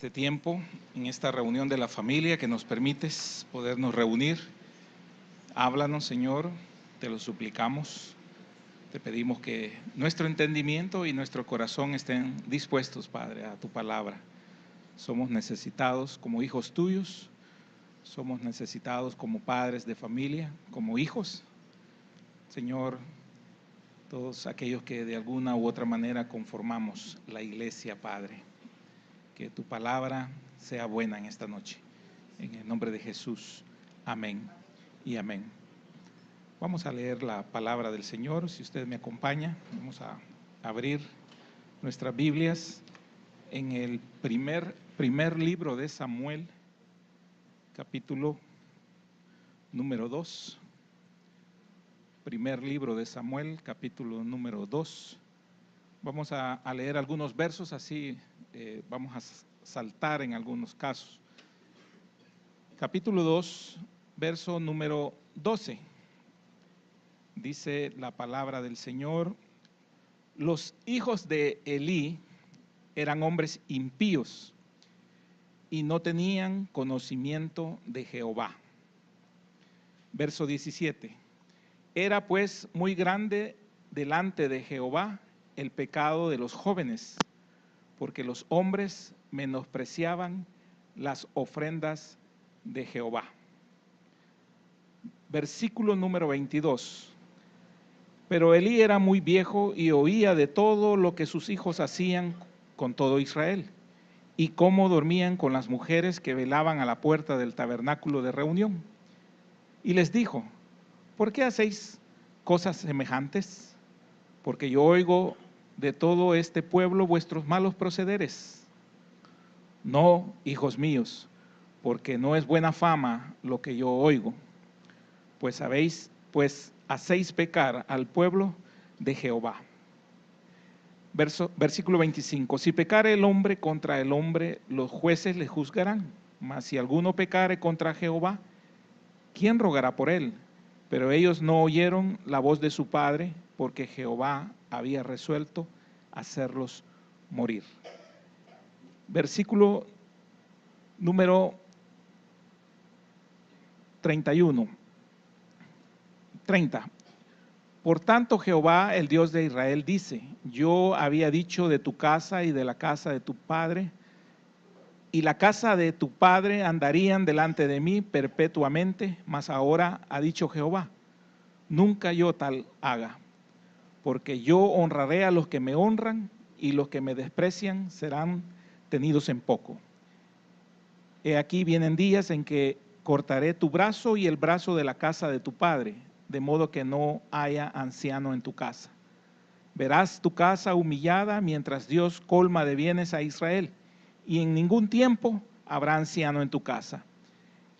este tiempo, en esta reunión de la familia que nos permites podernos reunir. Háblanos, Señor, te lo suplicamos. Te pedimos que nuestro entendimiento y nuestro corazón estén dispuestos, Padre, a tu palabra. Somos necesitados como hijos tuyos, somos necesitados como padres de familia, como hijos. Señor, todos aquellos que de alguna u otra manera conformamos la iglesia, Padre, que tu palabra sea buena en esta noche. En el nombre de Jesús, amén y amén. Vamos a leer la palabra del Señor. Si usted me acompaña, vamos a abrir nuestras Biblias en el primer libro de Samuel, capítulo número 2. Primer libro de Samuel, capítulo número 2. Vamos a leer algunos versos, así vamos a saltar en algunos casos. Capítulo 2, verso número 12. Dice la palabra del Señor: los hijos de Elí eran hombres impíos y no tenían conocimiento de Jehová. Verso 17. Era pues muy grande delante de Jehová el pecado de los jóvenes, porque los hombres menospreciaban las ofrendas de Jehová. Versículo número 22. Pero Elí era muy viejo y oía de todo lo que sus hijos hacían con todo Israel, y cómo dormían con las mujeres que velaban a la puerta del tabernáculo de reunión. Y les dijo: ¿por qué hacéis cosas semejantes? Porque yo oigo de todo este pueblo vuestros malos procederes. No, hijos míos, porque no es buena fama lo que yo oigo, pues hacéis pecar al pueblo de Jehová. Versículo 25. Si pecare el hombre contra el hombre, los jueces le juzgarán. Mas si alguno pecare contra Jehová, ¿quién rogará por él? Pero ellos no oyeron la voz de su padre, porque Jehová había resuelto hacerlos morir. Versículo número 30. Por tanto, Jehová, el Dios de Israel, dice: yo había dicho de tu casa y de la casa de tu padre, y la casa de tu padre andarían delante de mí perpetuamente, mas ahora ha dicho Jehová: nunca yo tal haga, porque yo honraré a los que me honran, y los que me desprecian serán tenidos en poco. He aquí vienen días en que cortaré tu brazo y el brazo de la casa de tu padre, de modo que no haya anciano en tu casa. Verás tu casa humillada mientras Dios colma de bienes a Israel, y en ningún tiempo habrá anciano en tu casa.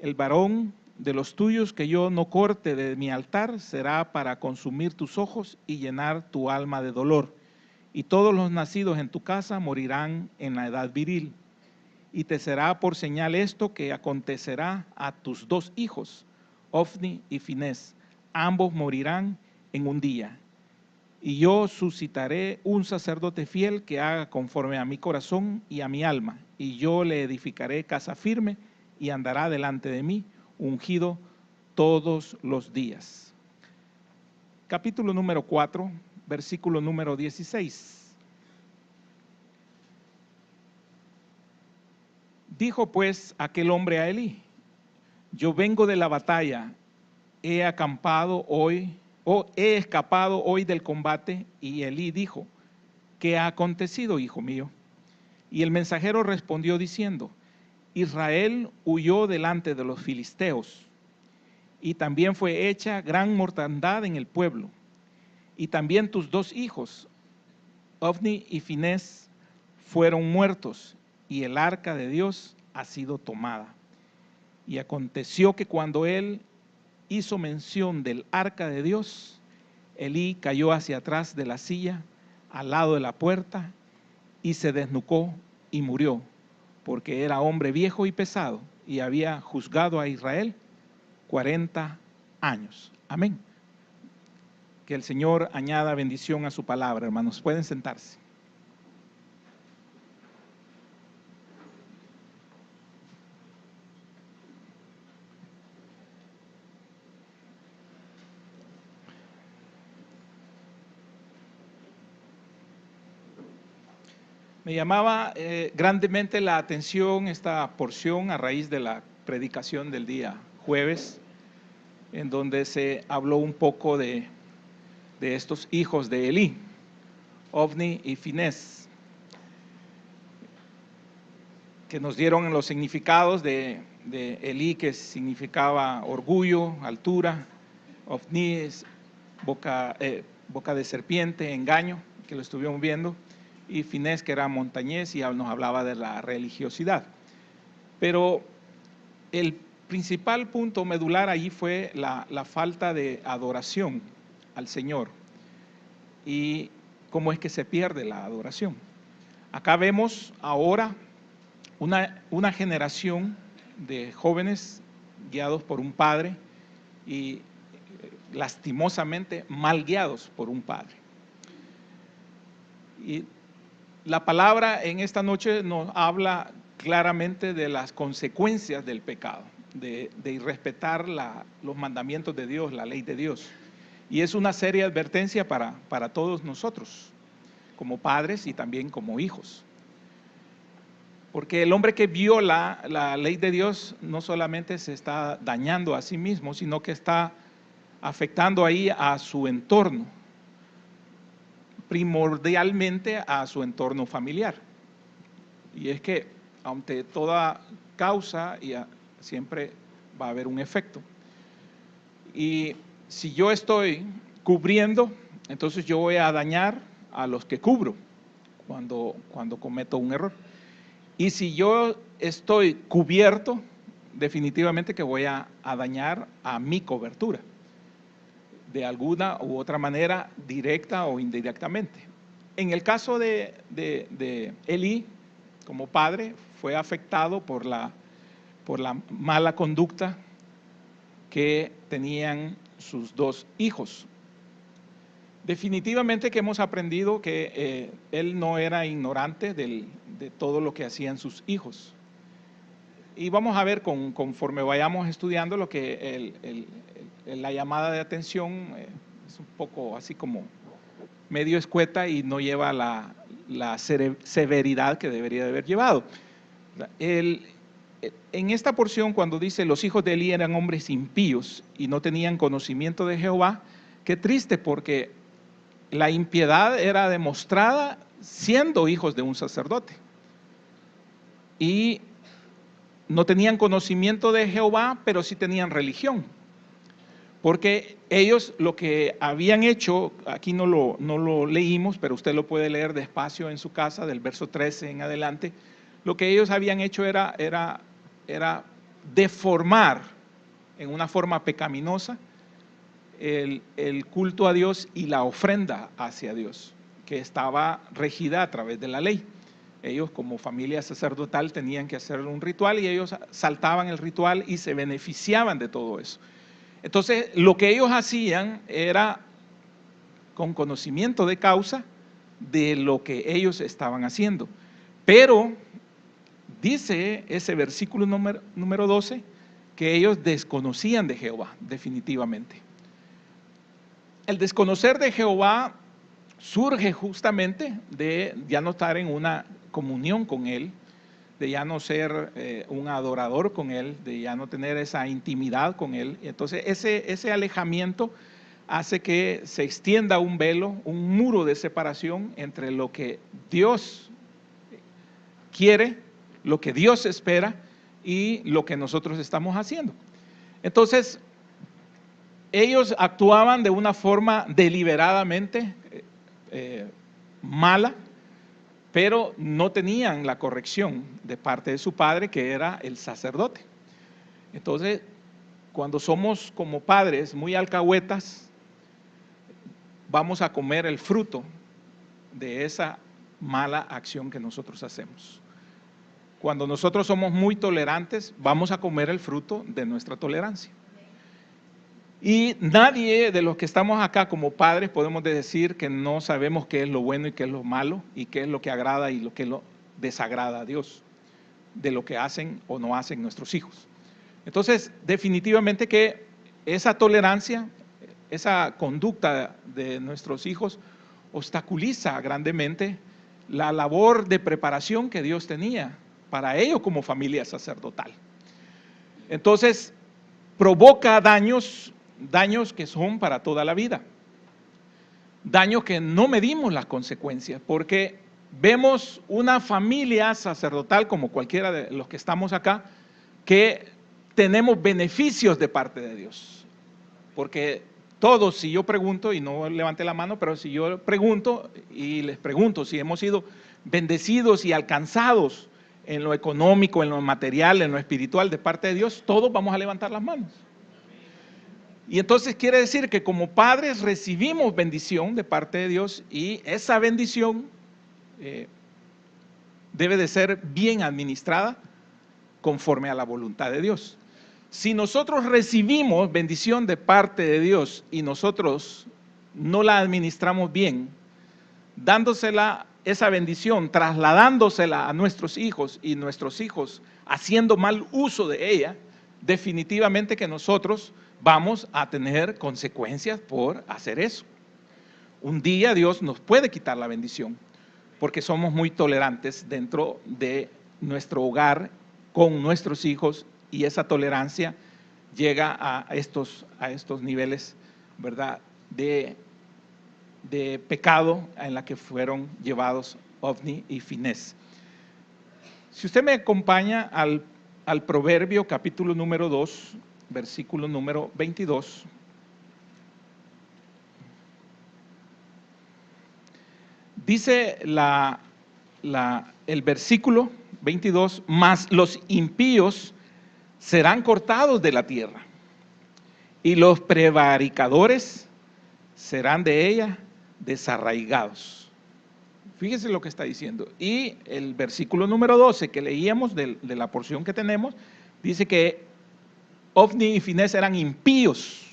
El varón de los tuyos que yo no corte de mi altar será para consumir tus ojos y llenar tu alma de dolor. Y todos los nacidos en tu casa morirán en la edad viril. Y te será por señal esto que acontecerá a tus dos hijos, Ofni y Finés. Ambos morirán en un día. Y yo suscitaré un sacerdote fiel que haga conforme a mi corazón y a mi alma. Y yo le edificaré casa firme y andará delante de mí, ungido todos los días. Capítulo número 4, versículo número 16. Dijo pues aquel hombre a Elí: yo vengo de la batalla, he escapado hoy del combate. Y Elí dijo: ¿qué ha acontecido, hijo mío? Y el mensajero respondió diciendo: Israel huyó delante de los filisteos, y también fue hecha gran mortandad en el pueblo. Y también tus dos hijos, Ofni y Finés, fueron muertos, y el arca de Dios ha sido tomada. Y aconteció que cuando él hizo mención del arca de Dios, Elí cayó hacia atrás de la silla, al lado de la puerta, y se desnucó y murió, porque era hombre viejo y pesado, y había juzgado a Israel 40 años. Amén. Que el Señor añada bendición a su palabra, hermanos. Pueden sentarse. Me llamaba grandemente la atención esta porción a raíz de la predicación del día jueves, en donde se habló un poco de estos hijos de Elí, Ofni y Finés, que nos dieron los significados de Elí, que significaba orgullo, altura; Ofni es boca de serpiente, engaño, que lo estuvimos viendo; y Finés, que era montañés y nos hablaba de la religiosidad. Pero el principal punto medular allí fue la falta de adoración al Señor y cómo es que se pierde la adoración. Acá vemos ahora una generación de jóvenes guiados por un padre y lastimosamente mal guiados por un padre. Y la palabra en esta noche nos habla claramente de las consecuencias del pecado, de irrespetar los mandamientos de Dios, la ley de Dios. Y es una seria advertencia para todos nosotros, como padres y también como hijos. Porque el hombre que viola la ley de Dios no solamente se está dañando a sí mismo, sino que está afectando ahí a su entorno, primordialmente a su entorno familiar. Y es que ante toda causa siempre va a haber un efecto. Y si yo estoy cubriendo, entonces yo voy a dañar a los que cubro cuando cometo un error. Y si yo estoy cubierto, definitivamente que voy a dañar a mi cobertura, de alguna u otra manera, directa o indirectamente. En el caso de Elí, como padre, fue afectado por la mala conducta que tenían sus dos hijos. Definitivamente que hemos aprendido que él no era ignorante de todo lo que hacían sus hijos. Y vamos a ver conforme vayamos estudiando lo que la llamada de atención es un poco así como medio escueta y no lleva la severidad que debería de haber llevado. En esta porción, cuando dice los hijos de Elí eran hombres impíos y no tenían conocimiento de Jehová, qué triste, porque la impiedad era demostrada siendo hijos de un sacerdote. Y no tenían conocimiento de Jehová, pero sí tenían religión. Porque ellos lo que habían hecho, aquí no lo leímos, pero usted lo puede leer despacio en su casa, del verso 13 en adelante. Lo que ellos habían hecho era deformar en una forma pecaminosa el culto a Dios y la ofrenda hacia Dios, que estaba regida a través de la ley. Ellos, como familia sacerdotal, tenían que hacer un ritual y ellos saltaban el ritual y se beneficiaban de todo eso. Entonces, lo que ellos hacían era con conocimiento de causa de lo que ellos estaban haciendo. Pero dice ese versículo número 12 que ellos desconocían de Jehová, definitivamente. El desconocer de Jehová surge justamente de ya no estar en una comunión con Él, de ya no ser un adorador con Él, de ya no tener esa intimidad con Él. Entonces ese alejamiento hace que se extienda un velo, un muro de separación entre lo que Dios quiere, lo que Dios espera y lo que nosotros estamos haciendo. Entonces, ellos actuaban de una forma deliberadamente mala, pero no tenían la corrección de parte de su padre, que era el sacerdote. Entonces, cuando somos como padres muy alcahuetas, vamos a comer el fruto de esa mala acción que nosotros hacemos. Cuando nosotros somos muy tolerantes, vamos a comer el fruto de nuestra tolerancia. Y nadie de los que estamos acá como padres podemos decir que no sabemos qué es lo bueno y qué es lo malo, y qué es lo que agrada y lo que lo desagrada a Dios, de lo que hacen o no hacen nuestros hijos. Entonces, definitivamente que esa tolerancia, esa conducta de nuestros hijos obstaculiza grandemente la labor de preparación que Dios tenía para ellos como familia sacerdotal. Entonces, provoca daños que son para toda la vida. Daños que no medimos las consecuencias, porque vemos una familia sacerdotal como cualquiera de los que estamos acá, que tenemos beneficios de parte de Dios. Porque todos, si yo pregunto, y no levante la mano, pero si yo pregunto y les pregunto si hemos sido bendecidos y alcanzados en lo económico, en lo material, en lo espiritual de parte de Dios, todos vamos a levantar las manos. Y entonces quiere decir que como padres recibimos bendición de parte de Dios y esa bendición debe de ser bien administrada conforme a la voluntad de Dios. Si nosotros recibimos bendición de parte de Dios y nosotros no la administramos bien, dándosela esa bendición, trasladándosela a nuestros hijos y nuestros hijos haciendo mal uso de ella, definitivamente que nosotros vamos a tener consecuencias por hacer eso. Un día Dios nos puede quitar la bendición porque somos muy tolerantes dentro de nuestro hogar con nuestros hijos y esa tolerancia llega a estos niveles, ¿verdad?, de pecado en la que fueron llevados Ofni y Finés. Si usted me acompaña al Proverbio capítulo número 2, versículo número 22. Dice el versículo 22, mas los impíos serán cortados de la tierra y los prevaricadores serán de ella desarraigados. Fíjese lo que está diciendo. Y el versículo número 12 que leíamos de la porción que tenemos, dice que Ofni y Finés eran impíos.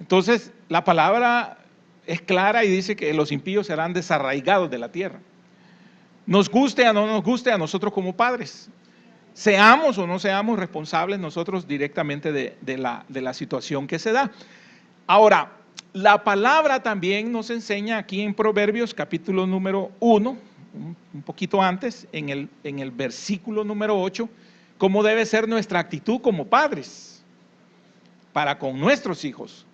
Entonces, la palabra es clara y dice que los impíos serán desarraigados de la tierra. Nos guste o no nos guste a nosotros como padres, seamos o no seamos responsables nosotros directamente de la situación que se da. Ahora, la palabra también nos enseña aquí en Proverbios capítulo número 1, un poquito antes, en el versículo número 8, cómo debe ser nuestra actitud como padres para con nuestros hijos.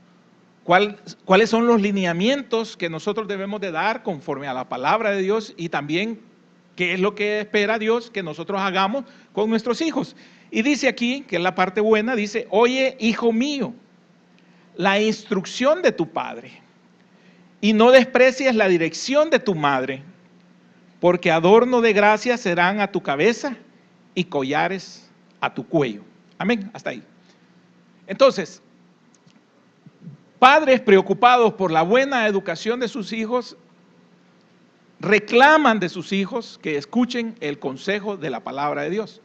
¿Cuáles son los lineamientos que nosotros debemos de dar conforme a la palabra de Dios y también qué es lo que espera Dios que nosotros hagamos con nuestros hijos? Y dice aquí, que es la parte buena, dice, oye, hijo mío, la instrucción de tu padre y no desprecies la dirección de tu madre, porque adorno de gracia serán a tu cabeza y collares a tu cuello. Amén, hasta ahí. Entonces, padres preocupados por la buena educación de sus hijos reclaman de sus hijos que escuchen el consejo de la palabra de Dios,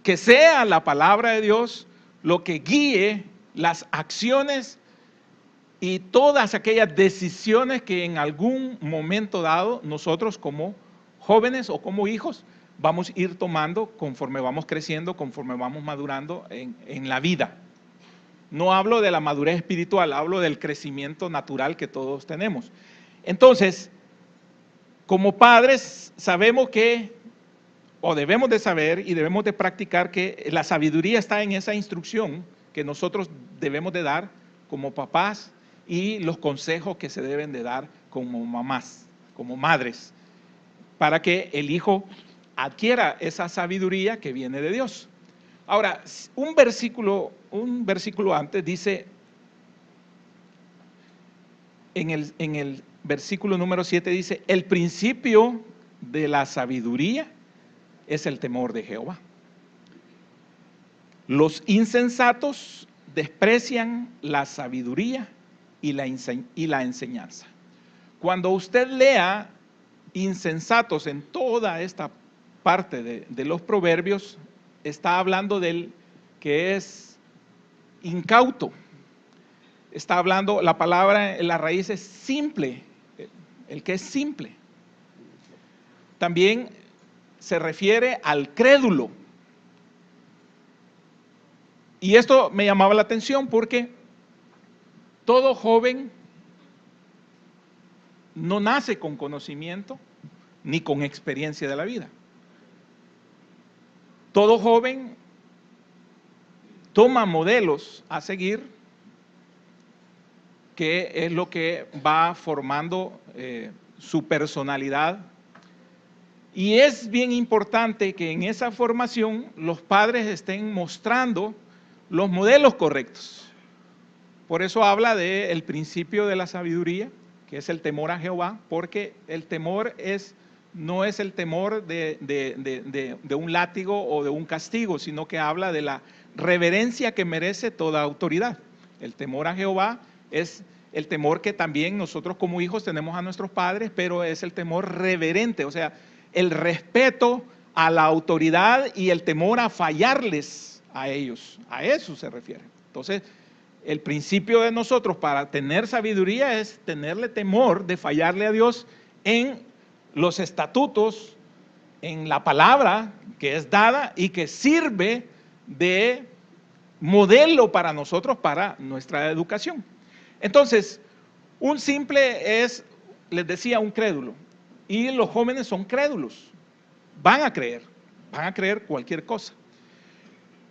que sea la palabra de Dios lo que guíe las acciones y todas aquellas decisiones que en algún momento dado nosotros como jóvenes o como hijos vamos a ir tomando conforme vamos creciendo, conforme vamos madurando en la vida. No hablo de la madurez espiritual, hablo del crecimiento natural que todos tenemos. Entonces, como padres sabemos que, o debemos de saber y debemos de practicar que la sabiduría está en esa instrucción que nosotros debemos de dar como papás y los consejos que se deben de dar como mamás, como madres, para que el hijo adquiera esa sabiduría que viene de Dios. Ahora, un versículo antes dice, en el versículo número 7 dice, el principio de la sabiduría es el temor de Jehová. Los insensatos desprecian la sabiduría y la enseñanza. Cuando usted lea insensatos en toda esta parte de los proverbios, está hablando del que es incauto. Está hablando, la palabra en la raíz es simple, el que es simple. También se refiere al crédulo. Y esto me llamaba la atención porque todo joven no nace con conocimiento ni con experiencia de la vida. Todo joven toma modelos a seguir, que es lo que va formando su personalidad. Y es bien importante que en esa formación los padres estén mostrando los modelos correctos. Por eso habla del principio de la sabiduría, que es el temor a Jehová, porque el temor no es el temor de un látigo o de un castigo, sino que habla de la reverencia que merece toda autoridad. El temor a Jehová es el temor que también nosotros como hijos tenemos a nuestros padres, pero es el temor reverente, o sea, el respeto a la autoridad y el temor a fallarles a ellos, a eso se refiere. Entonces, el principio de nosotros para tener sabiduría es tenerle temor de fallarle a Dios en los estatutos, en la palabra que es dada y que sirve de modelo para nosotros, para nuestra educación. Entonces, un simple es, les decía, un crédulo. Y los jóvenes son crédulos, van a creer cualquier cosa.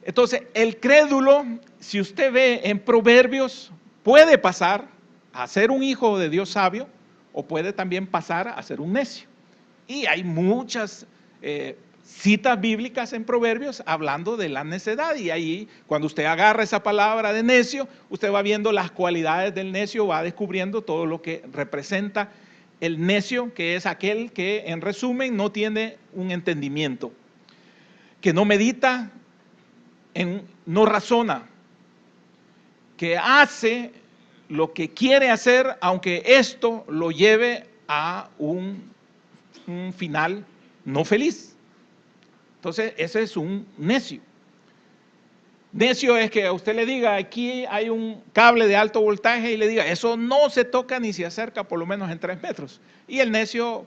Entonces, el crédulo, si usted ve en Proverbios, puede pasar a ser un hijo de Dios sabio o puede también pasar a ser un necio. Y hay muchas citas bíblicas en Proverbios hablando de la necedad, y ahí cuando usted agarra esa palabra de necio, usted va viendo las cualidades del necio, va descubriendo todo lo que representa el necio, que es aquel que en resumen no tiene un entendimiento, que no medita, no razona, que hace lo que quiere hacer aunque esto lo lleve a un final no feliz. Entonces ese es un necio. Necio es que a usted le diga, aquí hay un cable de alto voltaje y le diga, eso no se toca ni se acerca por lo menos en 3 metros. Y el necio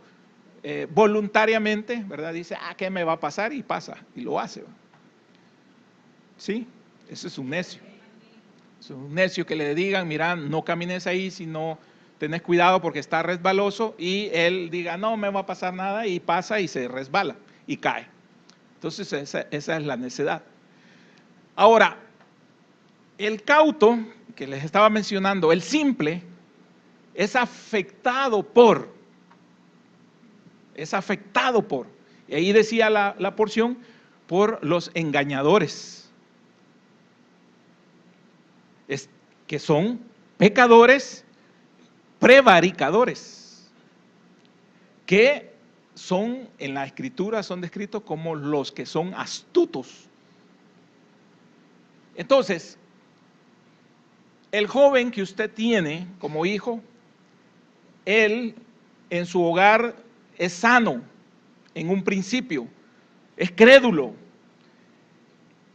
voluntariamente, ¿verdad? Dice, ¿qué me va a pasar? Y pasa, y lo hace. ¿Sí? Ese es un necio. Es un necio que le digan, mira, no camines ahí si no tenés cuidado porque está resbaloso, y él diga, no me va a pasar nada, y pasa y se resbala y cae. Entonces esa es la necedad. Ahora, el cauto que les estaba mencionando, el simple, es afectado por, y ahí decía la porción, por los engañadores, que son pecadores, prevaricadores, que son, en la escritura son descritos como los que son astutos. Entonces, el joven que usted tiene como hijo, él en su hogar es sano en un principio, es crédulo,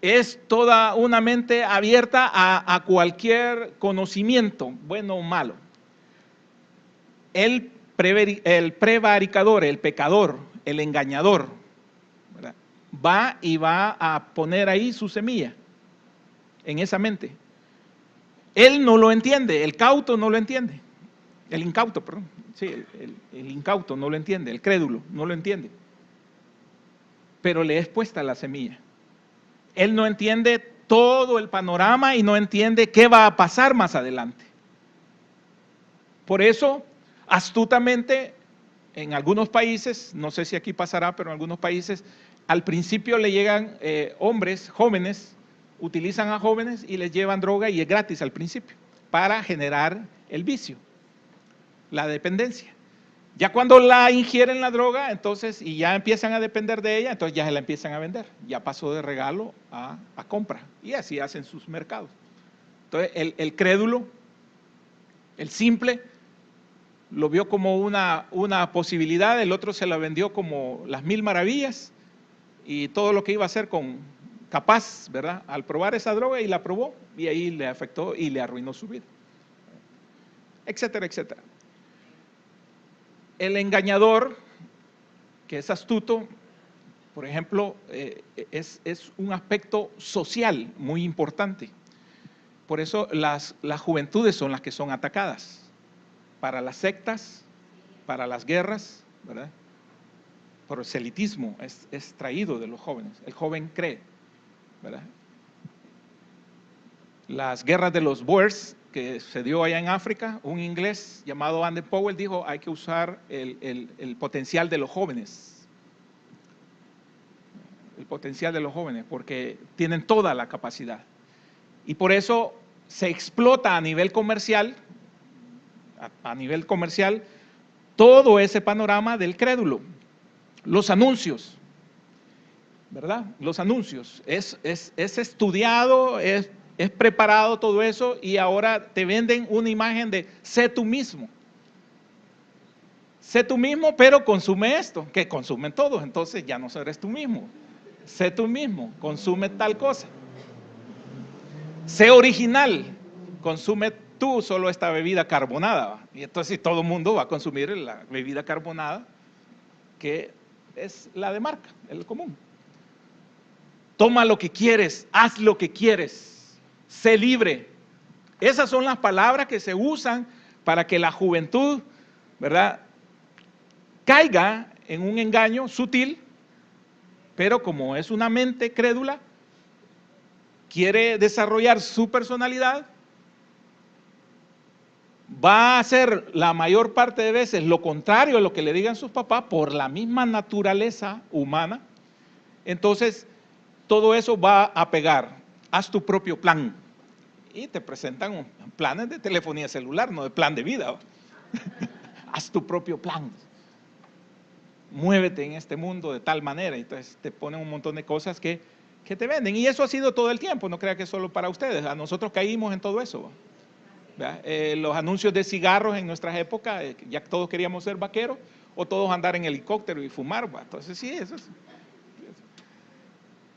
es toda una mente abierta a cualquier conocimiento, bueno o malo. El prevaricador, el pecador, el engañador, ¿verdad?, va a poner ahí su semilla en esa mente. Él no lo entiende, el cauto no lo entiende, el incauto, perdón, sí, el incauto no lo entiende, el crédulo no lo entiende, pero le es puesta la semilla. Él no entiende todo el panorama y no entiende qué va a pasar más adelante. Por eso, astutamente, en algunos países, no sé si aquí pasará, pero en algunos países, al principio le llegan hombres, jóvenes, utilizan a jóvenes y les llevan droga, y es gratis al principio, para generar el vicio, la dependencia. Ya cuando la ingieren la droga, entonces, y ya empiezan a depender de ella, entonces ya se la empiezan a vender. Ya pasó de regalo a compra, y así hacen sus mercados. Entonces, el crédulo, el simple, lo vio como una posibilidad, el otro se la vendió como las 1000 maravillas, y todo lo que iba a hacer capaz, ¿verdad?, al probar esa droga, y la probó, y ahí le afectó y le arruinó su vida, etcétera, etcétera. El engañador, que es astuto, por ejemplo, es un aspecto social muy importante. Por eso las juventudes son las que son atacadas. Para las sectas, para las guerras, ¿verdad? Proselitismo es traído de los jóvenes. El joven cree, ¿verdad? Las guerras de los Boers que se dio allá en África, un inglés llamado Andy Powell dijo: hay que usar el potencial de los jóvenes. El potencial de los jóvenes, porque tienen toda la capacidad. Y por eso se explota a nivel comercial, todo ese panorama del crédulo. Los anuncios, ¿verdad? Los anuncios. Es estudiado, es preparado todo eso, y ahora te venden una imagen de sé tú mismo. Sé tú mismo, pero consume esto, que consumen todos, entonces ya no eres tú mismo. Sé tú mismo, consume tal cosa. Sé original, consume tú solo esta bebida carbonada. Y entonces todo el mundo va a consumir la bebida carbonada, que es la de marca, el común. Toma lo que quieres, haz lo que quieres, sé libre. Esas son las palabras que se usan para que la juventud, ¿verdad?, caiga en un engaño sutil, pero como es una mente crédula, quiere desarrollar su personalidad, va a hacer la mayor parte de veces lo contrario a lo que le digan sus papás por la misma naturaleza humana. Entonces, todo eso va a pegar. Haz tu propio plan. Y te presentan planes de telefonía celular, no de plan de vida. Haz tu propio plan. Muévete en este mundo de tal manera. Entonces te ponen un montón de cosas que te venden. Y eso ha sido todo el tiempo, no crea que es solo para ustedes. A nosotros caímos en todo eso. Los anuncios de cigarros en nuestras épocas, ya todos queríamos ser vaqueros, o todos andar en helicóptero y fumar. Entonces sí, eso es.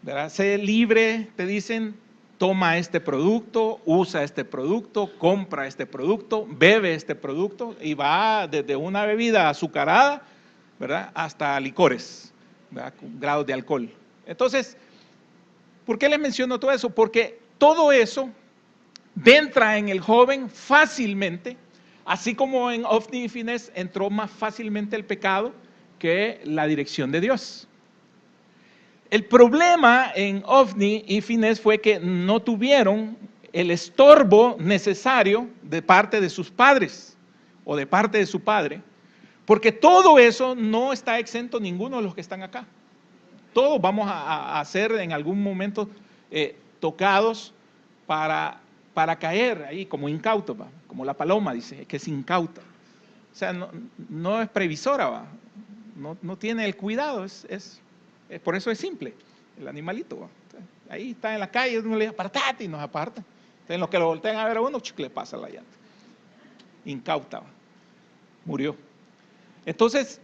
¿Verdad? Sé libre, te dicen, toma este producto, usa este producto, compra este producto, bebe este producto, y va desde una bebida azucarada, ¿verdad?, hasta licores, ¿verdad?, con grados de alcohol. Entonces, ¿por qué les menciono todo eso? Porque todo eso entra en el joven fácilmente, así como en Ofni y Finés entró más fácilmente el pecado que la dirección de Dios. El problema en Ofni y Finés fue que no tuvieron el estorbo necesario de parte de sus padres o de parte de su padre, porque todo eso no está exento ninguno de los que están acá. Todos vamos a ser en algún momento tocados para caer ahí como incautos, como la paloma dice, que es incauta. O sea, no es previsora, no tiene el cuidado, por eso es simple, el animalito. Ahí está en la calle, uno le dice apartate y nos aparta. Entonces, los que lo voltean a ver a uno, le pasa la llanta. Incauta, murió. Entonces,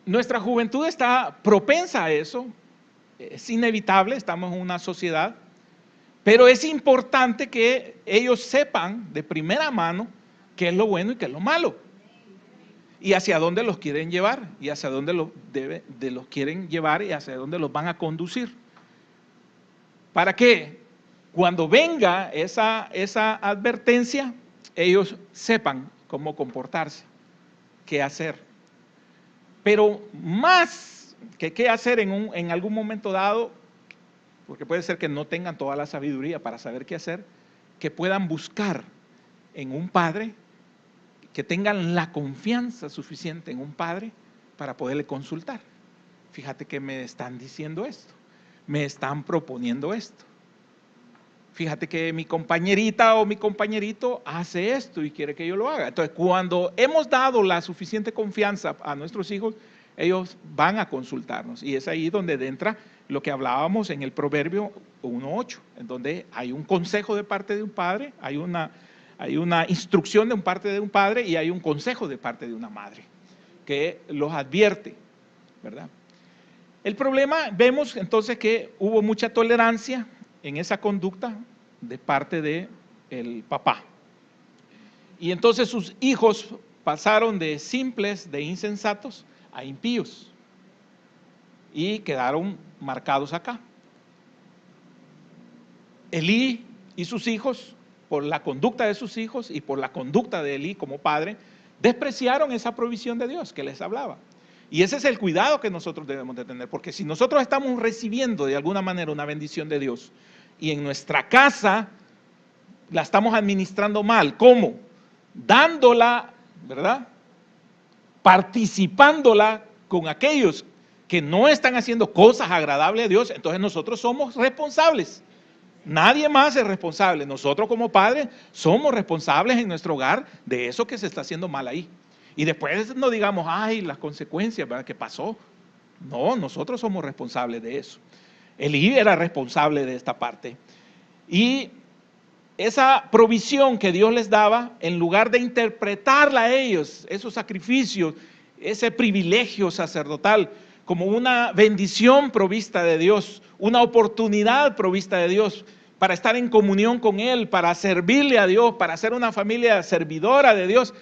nuestra juventud está propensa a eso, es inevitable, estamos en una sociedad, pero es importante que ellos sepan de primera mano qué es lo bueno y qué es lo malo, y hacia dónde los quieren llevar, y hacia dónde los quieren llevar, y hacia dónde los van a conducir. ¿Para qué? Cuando venga esa advertencia, ellos sepan cómo comportarse, qué hacer. Pero más que qué hacer en algún momento dado, porque puede ser que no tengan toda la sabiduría para saber qué hacer, que puedan buscar en un padre, que tengan la confianza suficiente en un padre para poderle consultar. Fíjate que me están diciendo esto, me están proponiendo esto. Fíjate que mi compañerita o mi compañerito hace esto y quiere que yo lo haga. Entonces, cuando hemos dado la suficiente confianza a nuestros hijos, ellos van a consultarnos. Y es ahí donde entra lo que hablábamos en el Proverbio 1:8, en donde hay un consejo de parte de un padre, hay una instrucción de parte de un padre y hay un consejo de parte de una madre que los advierte, ¿verdad? El problema, vemos entonces que hubo mucha tolerancia en esa conducta de parte del papá. Y entonces sus hijos pasaron de simples, de insensatos, a impíos. Y quedaron marcados acá. Elí y sus hijos, por la conducta de sus hijos y por la conducta de Elí como padre, despreciaron esa provisión de Dios que les hablaba. Y ese es el cuidado que nosotros debemos de tener, porque si nosotros estamos recibiendo de alguna manera una bendición de Dios y en nuestra casa la estamos administrando mal, ¿cómo? Dándola, ¿verdad? Participándola con aquellos que no están haciendo cosas agradables a Dios, entonces nosotros somos responsables. Nadie más es responsable. Nosotros como padres somos responsables en nuestro hogar de eso que se está haciendo mal ahí. Y después no digamos, ay, las consecuencias, ¿verdad? ¿Qué pasó? No, nosotros somos responsables de eso. Elí era responsable de esta parte. Y esa provisión que Dios les daba, en lugar de interpretarla a ellos, esos sacrificios, ese privilegio sacerdotal, como una bendición provista de Dios, una oportunidad provista de Dios para estar en comunión con Él, para servirle a Dios, para ser una familia servidora de Dios,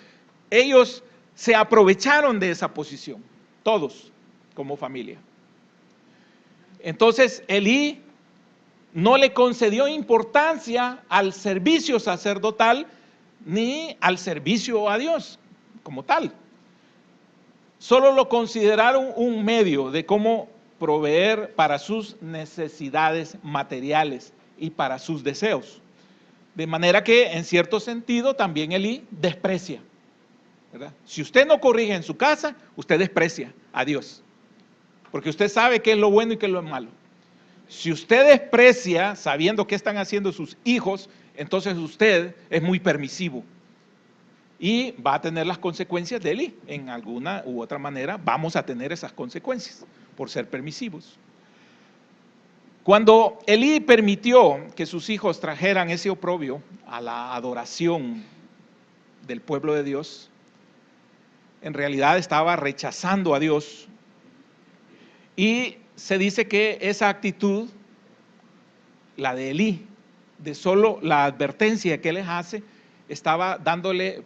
ellos se aprovecharon de esa posición, todos como familia. Entonces Elí no le concedió importancia al servicio sacerdotal ni al servicio a Dios como tal. Solo lo consideraron un medio de cómo proveer para sus necesidades materiales y para sus deseos. De manera que en cierto sentido también Elí desprecia, ¿verdad? Si usted no corrige en su casa, usted desprecia a Dios, porque usted sabe qué es lo bueno y qué es lo malo. Si usted desprecia sabiendo qué están haciendo sus hijos, entonces usted es muy permisivo y va a tener las consecuencias de Elí. En alguna u otra manera vamos a tener esas consecuencias por ser permisivos. Cuando Elí permitió que sus hijos trajeran ese oprobio a la adoración del pueblo de Dios, en realidad estaba rechazando a Dios. Y se dice que esa actitud, la de Elí, de solo la advertencia que les hace, estaba dándole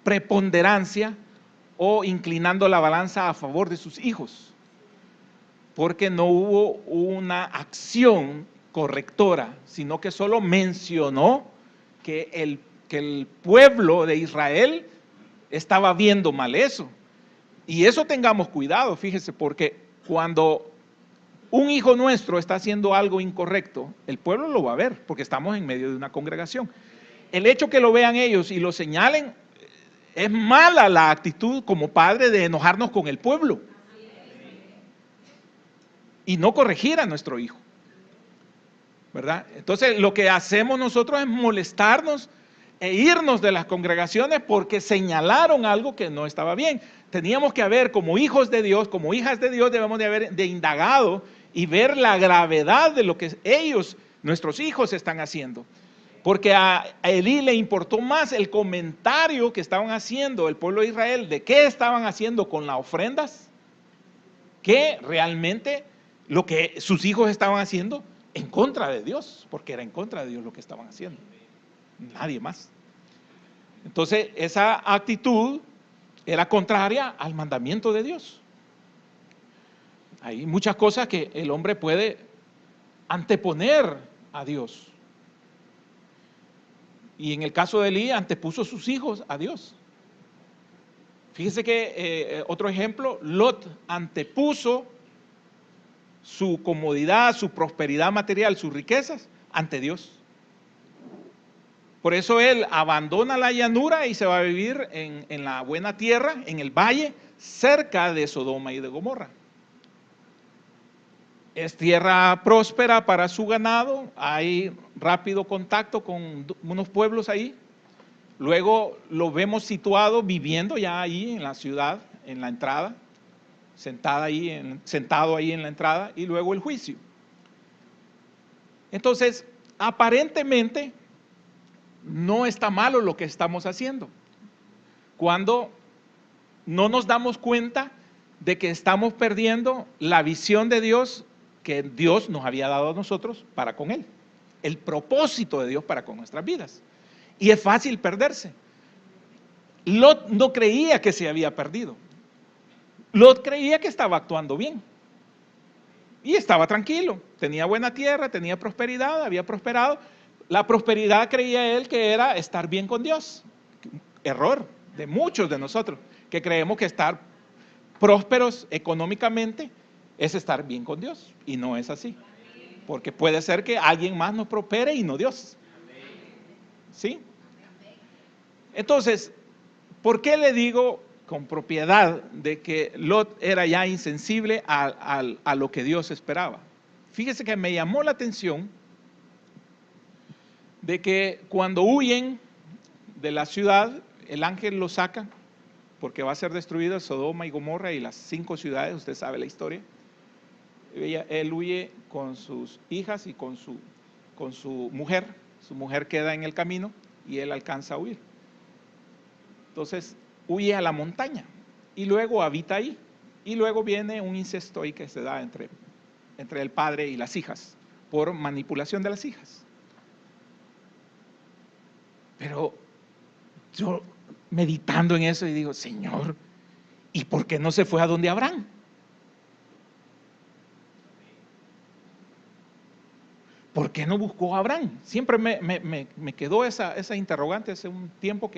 preponderancia o inclinando la balanza a favor de sus hijos, porque no hubo una acción correctora, sino que solo mencionó que el pueblo de Israel estaba viendo mal eso. Y eso tengamos cuidado, fíjese, porque cuando un hijo nuestro está haciendo algo incorrecto, el pueblo lo va a ver, porque estamos en medio de una congregación. El hecho que lo vean ellos y lo señalen, es mala la actitud como padre de enojarnos con el pueblo y no corregir a nuestro hijo, ¿verdad? Entonces lo que hacemos nosotros es molestarnos e irnos de las congregaciones porque señalaron algo que no estaba bien. Teníamos que haber, como hijos de Dios, como hijas de Dios, debemos de haber indagado y ver la gravedad de lo que ellos, nuestros hijos, están haciendo. Porque a Elí le importó más el comentario que estaban haciendo el pueblo de Israel de qué estaban haciendo con las ofrendas, que realmente lo que sus hijos estaban haciendo en contra de Dios, porque era en contra de Dios lo que estaban haciendo, nadie más. Entonces esa actitud era contraria al mandamiento de Dios. Hay muchas cosas que el hombre puede anteponer a Dios. Y en el caso de Elí, antepuso sus hijos a Dios. Fíjese que otro ejemplo, Lot antepuso su comodidad, su prosperidad material, sus riquezas ante Dios. Por eso él abandona la llanura y se va a vivir en la buena tierra, en el valle, cerca de Sodoma y de Gomorra. Es tierra próspera para su ganado, hay rápido contacto con unos pueblos ahí. Luego lo vemos situado, viviendo ya ahí en la ciudad, en la entrada, sentado ahí en la entrada, y luego el juicio. Entonces, aparentemente, no está malo lo que estamos haciendo, cuando no nos damos cuenta de que estamos perdiendo la visión de Dios que Dios nos había dado a nosotros para con Él, el propósito de Dios para con nuestras vidas. Y es fácil perderse. Lot no creía que se había perdido. Lot creía que estaba actuando bien y estaba tranquilo, tenía buena tierra, tenía prosperidad, había prosperado. La prosperidad creía él que era estar bien con Dios. Error, de muchos de nosotros, que creemos que estar prósperos económicamente es estar bien con Dios, y no es así, porque puede ser que alguien más nos prospere y no Dios. ¿Sí? Entonces, ¿por qué le digo con propiedad de que Lot era ya insensible a lo que Dios esperaba? Fíjese que me llamó la atención de que cuando huyen de la ciudad, el ángel los saca, porque va a ser destruida Sodoma y Gomorra y las 5 ciudades, usted sabe la historia. Él huye con sus hijas y con su mujer queda en el camino y él alcanza a huir. Entonces huye a la montaña y luego habita ahí, y luego viene un incesto ahí que se da entre el padre y las hijas, por manipulación de las hijas. Pero yo meditando en eso y digo, Señor, ¿y por qué no se fue a donde Abraham? ¿Por qué no buscó a Abraham? Siempre me quedó esa interrogante hace un tiempo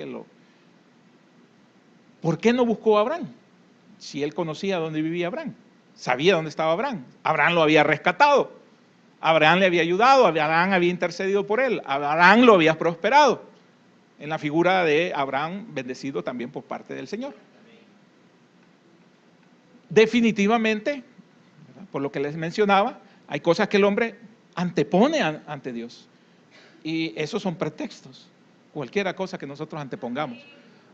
¿por qué no buscó a Abraham? Si él conocía dónde vivía Abraham, sabía dónde estaba Abraham. Abraham lo había rescatado, Abraham le había ayudado, Abraham había intercedido por él, Abraham lo había prosperado, en la figura de Abraham bendecido también por parte del Señor. Definitivamente, por lo que les mencionaba, hay cosas que el hombre antepone ante Dios, y esos son pretextos, cualquiera cosa que nosotros antepongamos.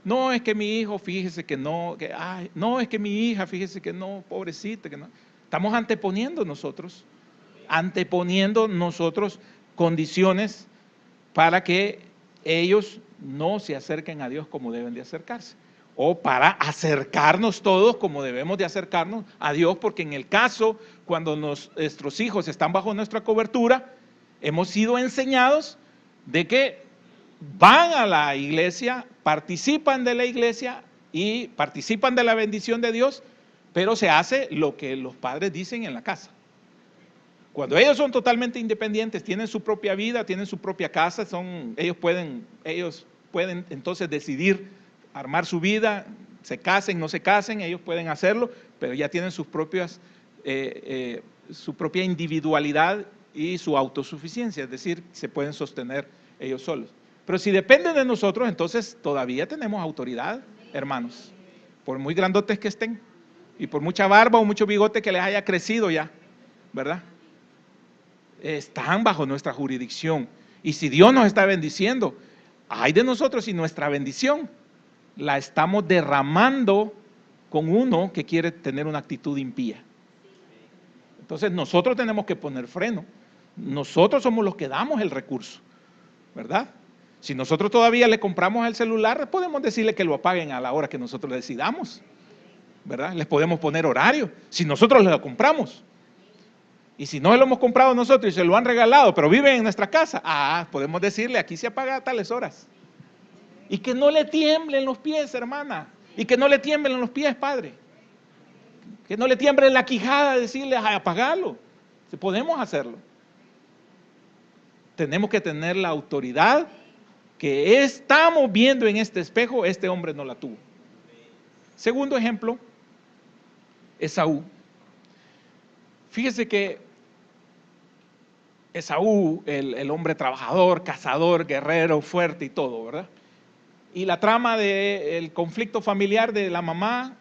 No, es que mi hijo, fíjese que no, no, es que mi hija, fíjese que no, pobrecita, que no. Estamos anteponiendo nosotros condiciones para que ellos no se acerquen a Dios como deben de acercarse, o para acercarnos todos como debemos de acercarnos a Dios, porque en el caso cuando nuestros hijos están bajo nuestra cobertura, hemos sido enseñados de que van a la iglesia, participan de la iglesia y participan de la bendición de Dios, pero se hace lo que los padres dicen en la casa. Cuando ellos son totalmente independientes, tienen su propia vida, tienen su propia casa, ellos pueden entonces decidir armar su vida, se casen, no se casen, ellos pueden hacerlo, pero ya tienen sus propias, su propia individualidad y su autosuficiencia, es decir, se pueden sostener ellos solos. Pero si dependen de nosotros, entonces todavía tenemos autoridad, hermanos, por muy grandotes que estén y por mucha barba o mucho bigote que les haya crecido ya, ¿verdad? Están bajo nuestra jurisdicción, y si Dios nos está bendiciendo, ay de nosotros si nuestra bendición la estamos derramando con uno que quiere tener una actitud impía. Entonces nosotros tenemos que poner freno. Nosotros somos los que damos el recurso, ¿verdad? Si nosotros todavía le compramos el celular, podemos decirle que lo apaguen a la hora que nosotros le decidamos, ¿verdad? Les podemos poner horario, si nosotros lo compramos. Y si no lo hemos comprado nosotros y se lo han regalado, pero viven en nuestra casa, podemos decirle, aquí se apaga a tales horas. Y que no le tiemblen los pies, hermana, y que no le tiemblen los pies, padre. Que no le tiemblen la quijada, decirle, apagarlo. Si podemos hacerlo. Tenemos que tener la autoridad que estamos viendo en este espejo, este hombre no la tuvo. Segundo ejemplo, Esaú. Fíjese que Esaú, el hombre trabajador, cazador, guerrero, fuerte y todo, ¿verdad? Y la trama del conflicto familiar de la mamá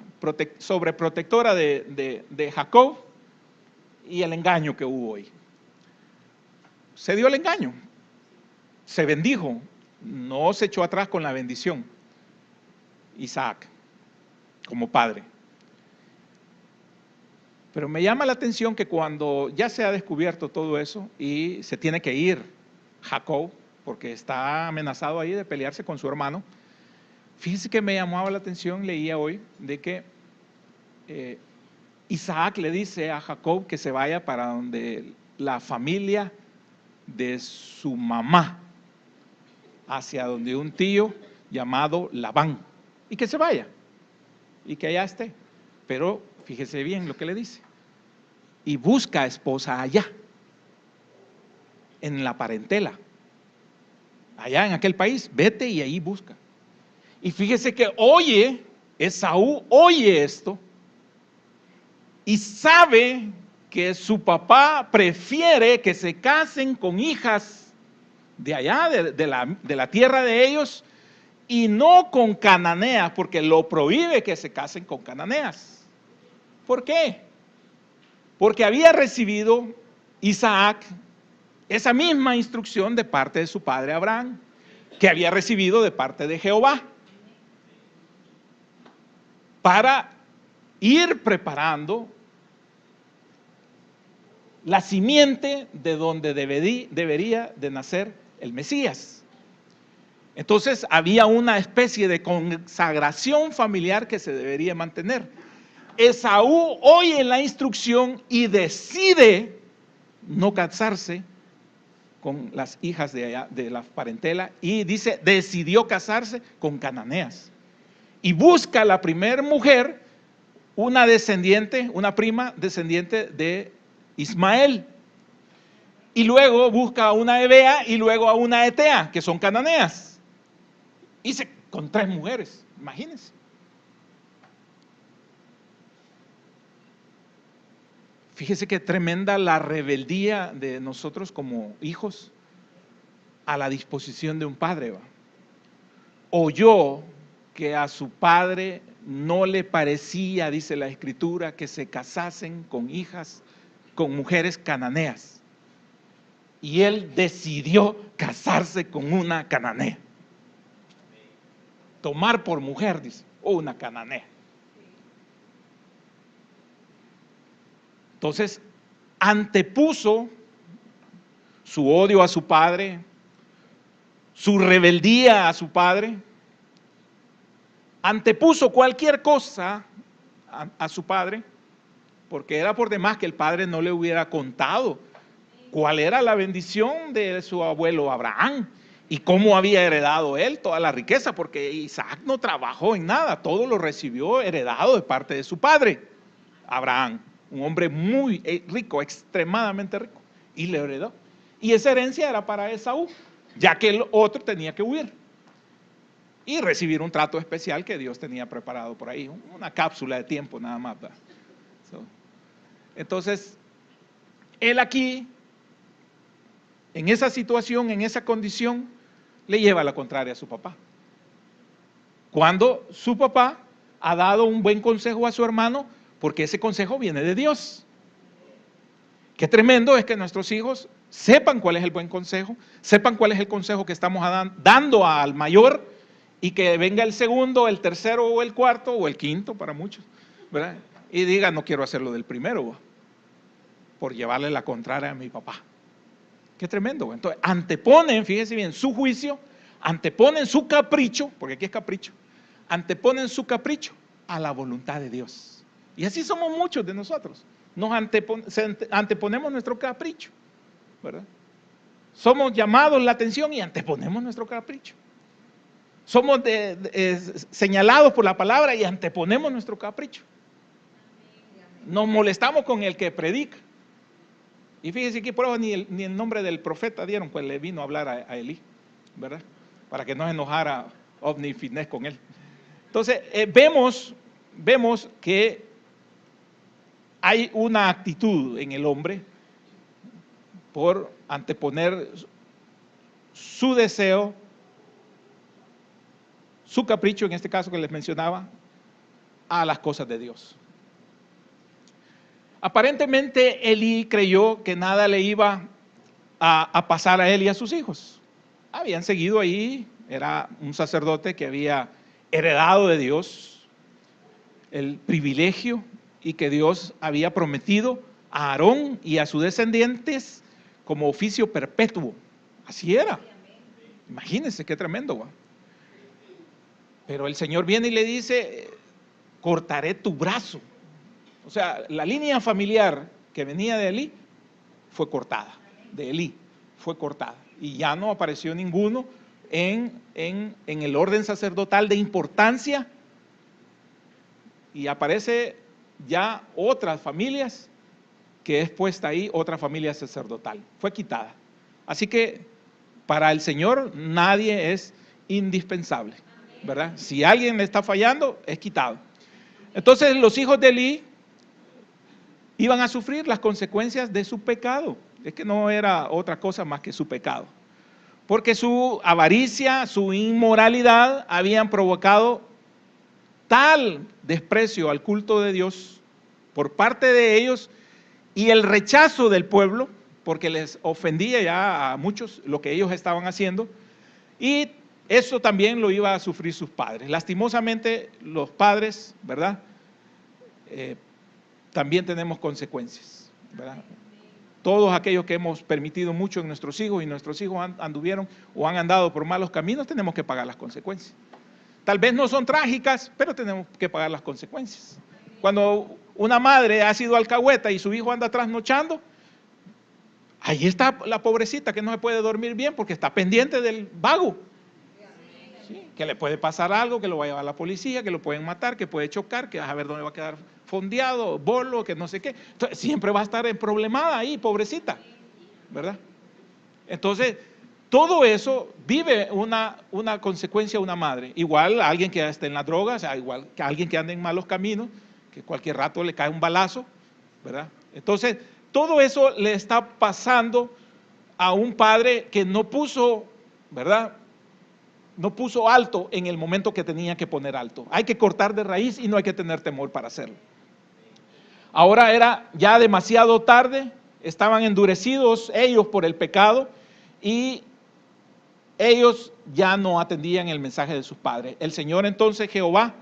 sobreprotectora de Jacob, y el engaño que hubo ahí. Se dio el engaño, se bendijo, no se echó atrás con la bendición. Isaac, como padre. Pero me llama la atención que cuando ya se ha descubierto todo eso y se tiene que ir Jacob, porque está amenazado ahí de pelearse con su hermano, fíjense que me llamaba la atención, leía hoy, de que Isaac le dice a Jacob que se vaya para donde la familia de su mamá, hacia donde un tío llamado Labán, y que se vaya, y que allá esté. Pero fíjese bien lo que le dice: y busca esposa allá, en la parentela, allá en aquel país, vete y ahí busca. Y fíjese que Esaú oye esto y sabe que su papá prefiere que se casen con hijas de allá, de la tierra de ellos, y no con cananeas, porque lo prohíbe que se casen con cananeas. ¿Por qué? Porque había recibido Isaac esa misma instrucción de parte de su padre Abraham, que había recibido de parte de Jehová, para ir preparando la simiente de donde debería de nacer el Mesías. Entonces había una especie de consagración familiar que se debería mantener. Esaú oye la instrucción y decide no casarse con las hijas de allá, de la parentela, y dice, decidió casarse con cananeas. Y busca la primer mujer, una descendiente, una prima descendiente de Ismael. Y luego busca a una hebea y luego a una etea, que son cananeas. Y con 3 mujeres, imagínense. Fíjese que tremenda la rebeldía de nosotros como hijos a la disposición de un padre, ¿va? Oyó que a su padre no le parecía, dice la Escritura, que se casasen con hijas, con mujeres cananeas. Y él decidió casarse con una cananea. Tomar por mujer, dice, una cananea. Entonces, antepuso su odio a su padre, su rebeldía a su padre, antepuso cualquier cosa a su padre, porque era por demás que el padre no le hubiera contado cuál era la bendición de su abuelo Abraham y cómo había heredado él toda la riqueza, porque Isaac no trabajó en nada, todo lo recibió heredado de parte de su padre, Abraham, un hombre muy rico, extremadamente rico, y le heredó. Y esa herencia era para Esaú, ya que el otro tenía que huir y recibir un trato especial que Dios tenía preparado por ahí, una cápsula de tiempo nada más. Entonces, él aquí, en esa situación, en esa condición, le lleva la contraria a su papá. Cuando su papá ha dado un buen consejo a su hermano, porque ese consejo viene de Dios. Qué tremendo es que nuestros hijos sepan cuál es el buen consejo, sepan cuál es el consejo que estamos dando al mayor, y que venga el segundo, el tercero o el cuarto o el quinto para muchos, ¿verdad? Y diga, no quiero hacerlo del primero, por llevarle la contraria a mi papá. Qué tremendo. Entonces, anteponen, fíjense bien, su juicio, anteponen su capricho, porque aquí es capricho, anteponen su capricho a la voluntad de Dios. Y así somos muchos de nosotros. Anteponemos nuestro capricho, ¿verdad? Somos llamados la atención y anteponemos nuestro capricho. Somos señalados por la palabra y anteponemos nuestro capricho. Nos molestamos con el que predica. Y fíjense que por eso ni el nombre del profeta dieron, pues le vino a hablar a Elí, ¿verdad? Para que no se enojara Ovni y Finés con él. Entonces, vemos que hay una actitud en el hombre por anteponer su deseo, su capricho, en este caso que les mencionaba, a las cosas de Dios. Aparentemente Elí creyó que nada le iba a pasar a él y a sus hijos. Habían seguido ahí, era un sacerdote que había heredado de Dios el privilegio y que Dios había prometido a Aarón y a sus descendientes como oficio perpetuo. Así era. Imagínense qué tremendo, ¿va? Pero el Señor viene y le dice, cortaré tu brazo. O sea, la línea familiar que venía de Elí fue cortada, de Elí fue cortada. Y ya no apareció ninguno en el orden sacerdotal de importancia. Y aparece ya otras familias que es puesta ahí, otra familia sacerdotal. Fue quitada. Así que para el Señor nadie es indispensable. ¿verdad? Si alguien le está fallando, es quitado. Entonces los hijos de Elí iban a sufrir las consecuencias de su pecado. Es que no era otra cosa más que su pecado. Porque su avaricia, su inmoralidad habían provocado tal desprecio al culto de Dios por parte de ellos y el rechazo del pueblo, porque les ofendía ya a muchos lo que ellos estaban haciendo, y eso también lo iba a sufrir sus padres. Lastimosamente los padres, ¿verdad? También tenemos consecuencias, ¿verdad? Todos aquellos que hemos permitido mucho en nuestros hijos y nuestros hijos anduvieron o han andado por malos caminos, tenemos que pagar las consecuencias. Tal vez no son trágicas, pero tenemos que pagar las consecuencias. Cuando una madre ha sido alcahueta y su hijo anda trasnochando, ahí está la pobrecita que no se puede dormir bien porque está pendiente del vago. ¿Sí? Que le puede pasar algo, que lo va a llevar a la policía, que lo pueden matar, que puede chocar, que vas a ver dónde va a quedar fondeado, bolo, que no sé qué. Entonces, siempre va a estar problemada ahí, pobrecita, ¿verdad? Entonces, todo eso vive una consecuencia una madre. Igual a alguien que esté en las drogas, igual que a alguien que ande en malos caminos, que cualquier rato le cae un balazo, ¿verdad? Entonces, todo eso le está pasando a un padre que no puso, ¿verdad? No puso alto en el momento que tenía que poner alto. Hay que cortar de raíz y no hay que tener temor para hacerlo. Ahora era ya demasiado tarde, estaban endurecidos ellos por el pecado y ellos ya no atendían el mensaje de sus padres. El Señor entonces, Jehová,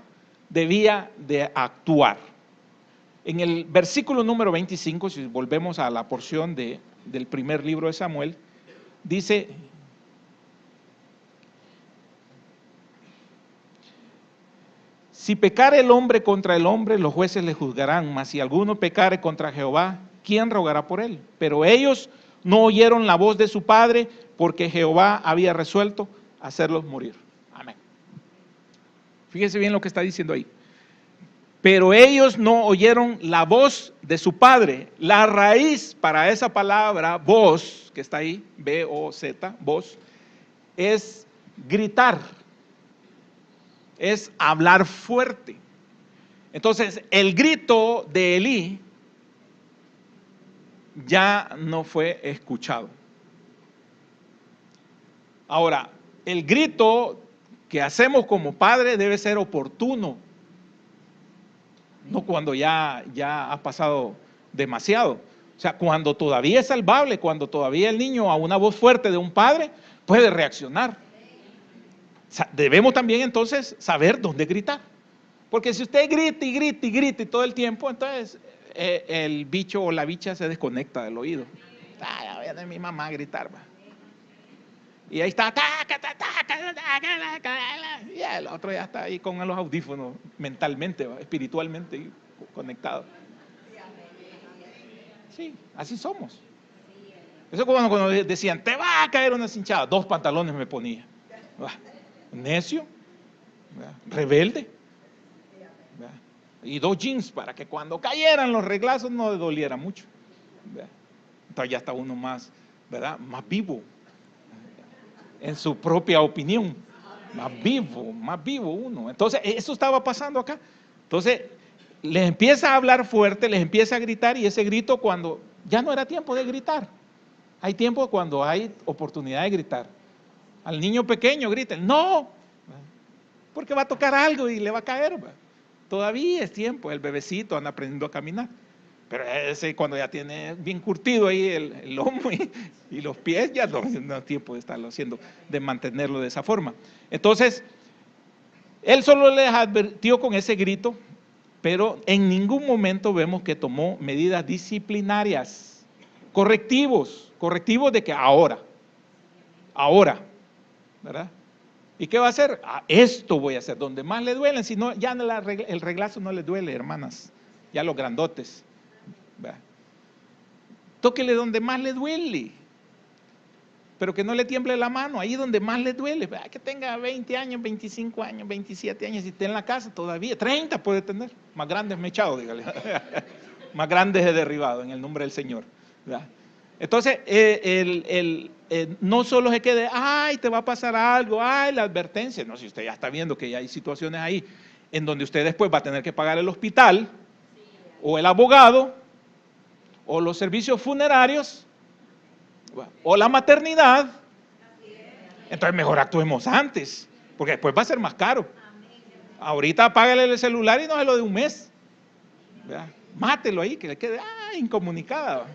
debía de actuar. En el versículo número 25, si volvemos a la porción del primer libro de Samuel, dice: si pecare el hombre contra el hombre, los jueces le juzgarán, mas si alguno pecare contra Jehová, ¿quién rogará por él? Pero ellos no oyeron la voz de su padre, porque Jehová había resuelto hacerlos morir. Amén. Fíjese bien lo que está diciendo ahí. Pero ellos no oyeron la voz de su padre. La raíz para esa palabra, voz, que está ahí, B-O-Z, voz, es gritar. Es hablar fuerte. Entonces, el grito de Elí ya no fue escuchado. Ahora, el grito que hacemos como padre debe ser oportuno, no cuando ya ha pasado demasiado. O sea, cuando todavía es salvable, cuando todavía el niño a una voz fuerte de un padre puede reaccionar. Debemos también entonces saber dónde gritar. Porque si usted grita y grita y grita y todo el tiempo, entonces el bicho o la bicha se desconecta del oído. Ya viene mi mamá a gritar. Va. Y ahí está. Y el otro ya está ahí con los audífonos mentalmente, espiritualmente conectado. Sí, así somos. Eso es como cuando decían, te va a caer una cinchada. 2 pantalones me ponía. Necio, ¿verdad? Rebelde, ¿verdad? Y 2 jeans para que cuando cayeran los reglazos no le doliera mucho, ¿verdad? Entonces ya está uno más, ¿verdad? Más vivo en su propia opinión, más vivo uno. Entonces eso estaba pasando acá. Entonces les empieza a hablar fuerte, les empieza a gritar, y ese grito cuando ya no era tiempo de gritar, hay tiempo cuando hay oportunidad de gritar. Al niño pequeño griten, no, porque va a tocar algo y le va a caer. Todavía es tiempo, el bebecito anda aprendiendo a caminar. Pero ese cuando ya tiene bien curtido ahí el lomo y los pies, ya no es tiempo de estarlo haciendo, de mantenerlo de esa forma. Entonces, él solo les advirtió con ese grito, pero en ningún momento vemos que tomó medidas disciplinarias, correctivos de que ahora, ¿verdad? ¿Y qué va a hacer? Esto voy a hacer, donde más le duelen, si no, ya el reglazo no le duele, hermanas, ya los grandotes. ¿Verdad? Tóquele donde más le duele, pero que no le tiemble la mano, ahí donde más le duele. ¿Verdad? Que tenga 20 años, 25 años, 27 años, si esté en la casa todavía, 30 puede tener, más grandes mechado, dígale, más grandes de derribado, en el nombre del Señor. ¿Verdad? Entonces, no solo se quede, ay, te va a pasar algo, ay, la advertencia. No, si usted ya está viendo que ya hay situaciones ahí en donde usted después va a tener que pagar el hospital, o el abogado, o los servicios funerarios, o la maternidad. Entonces mejor actuemos antes, porque después va a ser más caro. Ahorita apágale el celular y no se lo de un mes, ¿verdad? Mátelo ahí, que le quede incomunicada.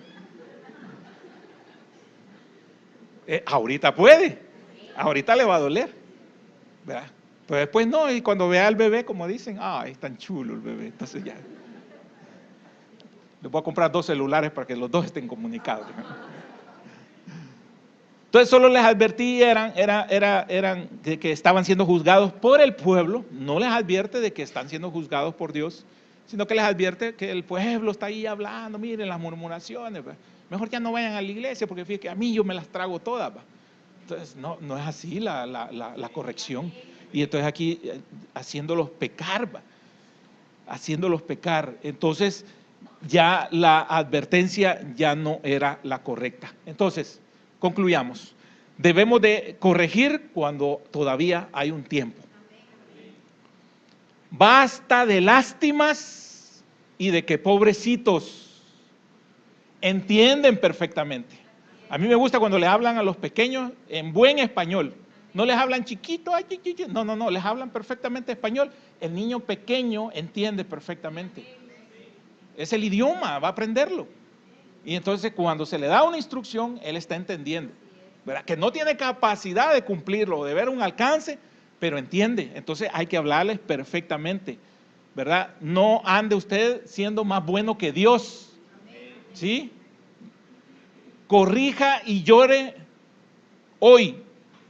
Ahorita puede, ahorita le va a doler, ¿verdad? Pero después no, y cuando vea al bebé, como dicen, ay, es tan chulo el bebé, entonces ya. Les voy a comprar 2 celulares para que los 2 estén comunicados. Entonces solo les advertí, eran de que estaban siendo juzgados por el pueblo, no les advierte de que están siendo juzgados por Dios, sino que les advierte que el pueblo está ahí hablando, miren las murmuraciones, ¿va? Mejor ya no vayan a la iglesia, porque fíjense que a mí yo me las trago todas, ¿va? Entonces no es así la corrección, y entonces aquí haciéndolos pecar, ¿va? Haciéndolos pecar, entonces ya la advertencia ya no era la correcta. Entonces, concluyamos, debemos de corregir cuando todavía hay un tiempo. Basta de lástimas y de que pobrecitos, entienden perfectamente. A mí me gusta cuando le hablan a los pequeños en buen español. No les hablan chiquito, no, les hablan perfectamente español. El niño pequeño entiende perfectamente. Es el idioma, va a aprenderlo. Y entonces cuando se le da una instrucción, él está entendiendo, ¿verdad? Que no tiene capacidad de cumplirlo, de ver un alcance, pero entiende. Entonces hay que hablarles perfectamente, ¿verdad? No ande usted siendo más bueno que Dios, ¿sí? Corrija y llore hoy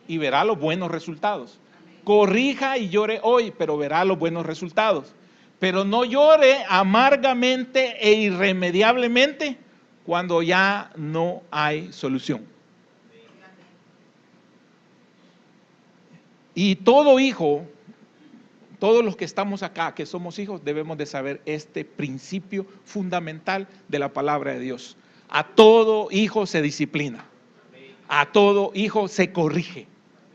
y verá los buenos resultados. Corrija y llore hoy, pero verá los buenos resultados. Pero no llore amargamente e irremediablemente cuando ya no hay solución. Y todo hijo, todos los que estamos acá, que somos hijos, debemos de saber este principio fundamental de la palabra de Dios. A todo hijo se disciplina, a todo hijo se corrige.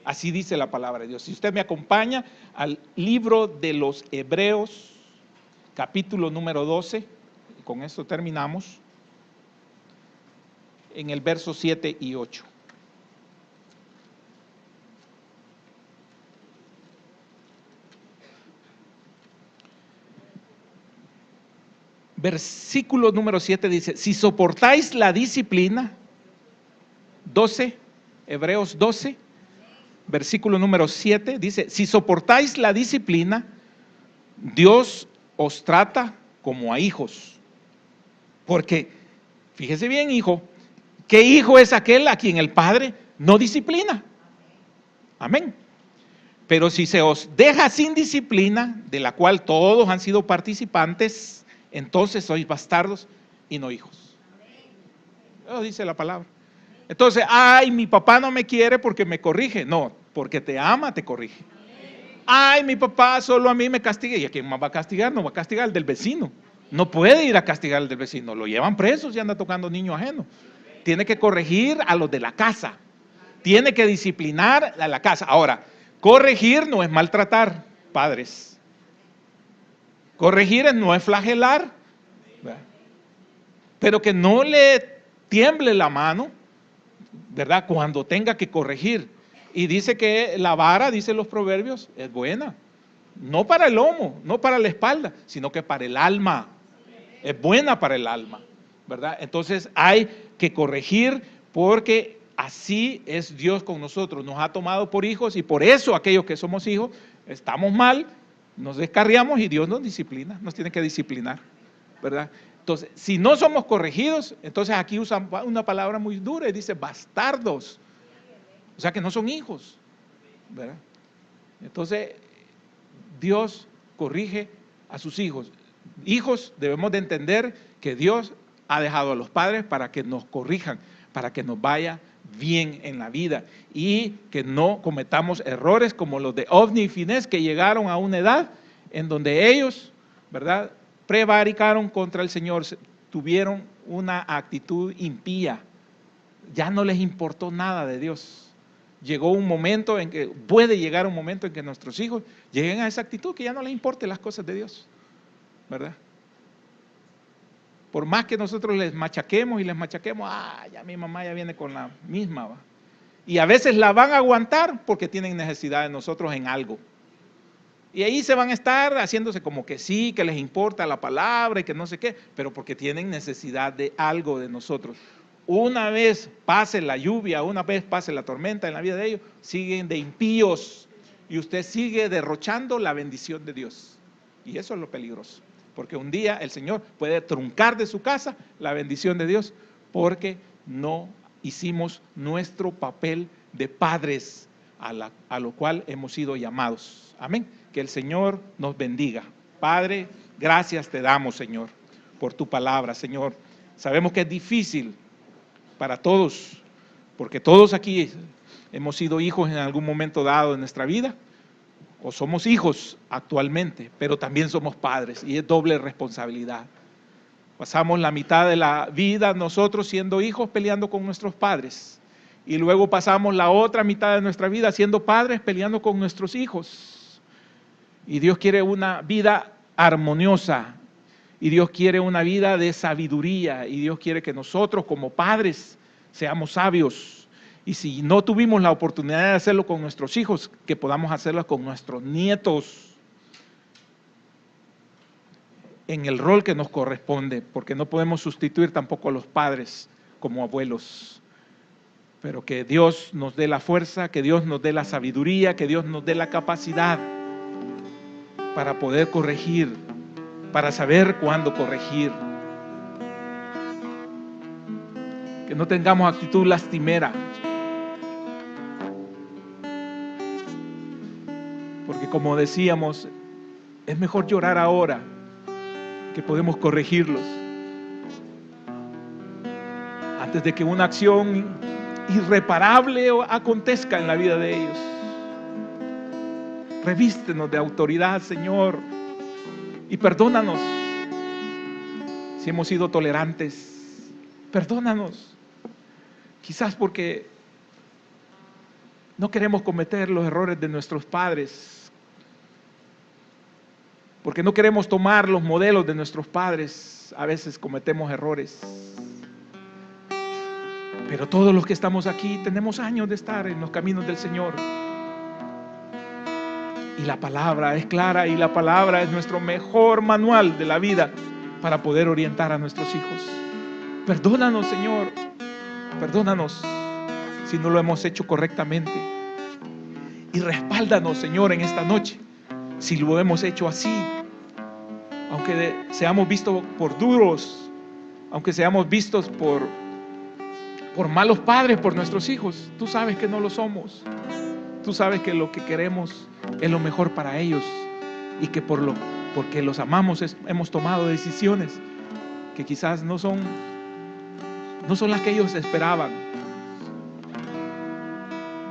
Así dice la palabra de Dios. Si usted me acompaña al libro de los Hebreos, capítulo número 12, con esto terminamos, en el verso 7 y 8. Versículo número 7 dice, si soportáis la disciplina, 12, Hebreos 12, versículo número 7, dice, si soportáis la disciplina, Dios os trata como a hijos. Porque, fíjese bien, hijo, ¿qué hijo es aquel a quien el Padre no disciplina? Amén. Pero si se os deja sin disciplina, de la cual todos han sido participantes, entonces sois bastardos y no hijos. Eso dice la palabra. Entonces, ay, mi papá no me quiere porque me corrige. No, porque te ama, te corrige. Ay, mi papá solo a mí me castiga. ¿Y a quién más va a castigar? No va a castigar al del vecino. No puede ir a castigar al del vecino. Lo llevan presos y anda tocando niño ajeno. Tiene que corregir a los de la casa. Tiene que disciplinar a la casa. Ahora, corregir no es maltratar, padres. Corregir no es flagelar, ¿verdad? Pero que no le tiemble la mano, ¿verdad? Cuando tenga que corregir. Y dice que la vara, dicen los proverbios, es buena. No para el lomo, no para la espalda, sino que para el alma. Es buena para el alma, ¿verdad? Entonces hay que corregir porque así es Dios con nosotros. Nos ha tomado por hijos y por eso aquellos que somos hijos estamos mal, nos descarriamos y Dios nos disciplina, nos tiene que disciplinar, ¿verdad? Entonces, si no somos corregidos, entonces aquí usan una palabra muy dura y dice bastardos, o sea que no son hijos, ¿verdad? Entonces, Dios corrige a sus hijos. Hijos, debemos de entender que Dios ha dejado a los padres para que nos corrijan, para que nos vaya bien en la vida y que no cometamos errores como los de Ofni y Finés, que llegaron a una edad en donde ellos, ¿verdad?, prevaricaron contra el Señor, tuvieron una actitud impía, ya no les importó nada de Dios. Llegó un momento en que, puede llegar un momento en que nuestros hijos lleguen a esa actitud que ya no les importen las cosas de Dios, ¿verdad? Por más que nosotros les machaquemos y les machaquemos, ya mi mamá ya viene con la misma, ¿va? Y a veces la van a aguantar porque tienen necesidad de nosotros en algo. Y ahí se van a estar haciéndose como que sí, que les importa la palabra y que no sé qué, pero porque tienen necesidad de algo de nosotros. Una vez pase la lluvia, una vez pase la tormenta en la vida de ellos, siguen de impíos y usted sigue derrochando la bendición de Dios. Y eso es lo peligroso, porque un día el Señor puede truncar de su casa la bendición de Dios porque no hicimos nuestro papel de padres a lo cual hemos sido llamados. Amén. Que el Señor nos bendiga. Padre, gracias te damos, Señor, por tu palabra, Señor. Sabemos que es difícil para todos, porque todos aquí hemos sido hijos en algún momento dado de nuestra vida, o somos hijos actualmente, pero también somos padres, y es doble responsabilidad. Pasamos la mitad de la vida nosotros siendo hijos peleando con nuestros padres, y luego pasamos la otra mitad de nuestra vida siendo padres peleando con nuestros hijos. Y Dios quiere una vida armoniosa, y Dios quiere una vida de sabiduría, y Dios quiere que nosotros como padres seamos sabios. Y si no tuvimos la oportunidad de hacerlo con nuestros hijos, que podamos hacerlo con nuestros nietos, en el rol que nos corresponde, porque no podemos sustituir tampoco a los padres como abuelos. Pero que Dios nos dé la fuerza, que Dios nos dé la sabiduría, que Dios nos dé la capacidad para poder corregir, para saber cuándo corregir. Que no tengamos actitud lastimera, porque como decíamos, es mejor llorar ahora que podemos corregirlos antes de que una acción irreparable acontezca en la vida de ellos. Revístenos de autoridad, Señor, y perdónanos si hemos sido tolerantes. Perdónanos, quizás porque no queremos cometer los errores de nuestros padres, porque no queremos tomar los modelos de nuestros padres. A veces cometemos errores, pero todos los que estamos aquí tenemos años de estar en los caminos del Señor. Y la palabra es clara, y la palabra es nuestro mejor manual de la vida para poder orientar a nuestros hijos. Perdónanos, Señor, perdónanos si no lo hemos hecho correctamente. Y respáldanos, Señor, en esta noche, si lo hemos hecho así. Aunque seamos vistos por duros, aunque seamos vistos por malos padres por nuestros hijos, tú sabes que no lo somos. Tú sabes que lo que queremos es lo mejor para ellos, y que porque los amamos hemos tomado decisiones que quizás no son las que ellos esperaban,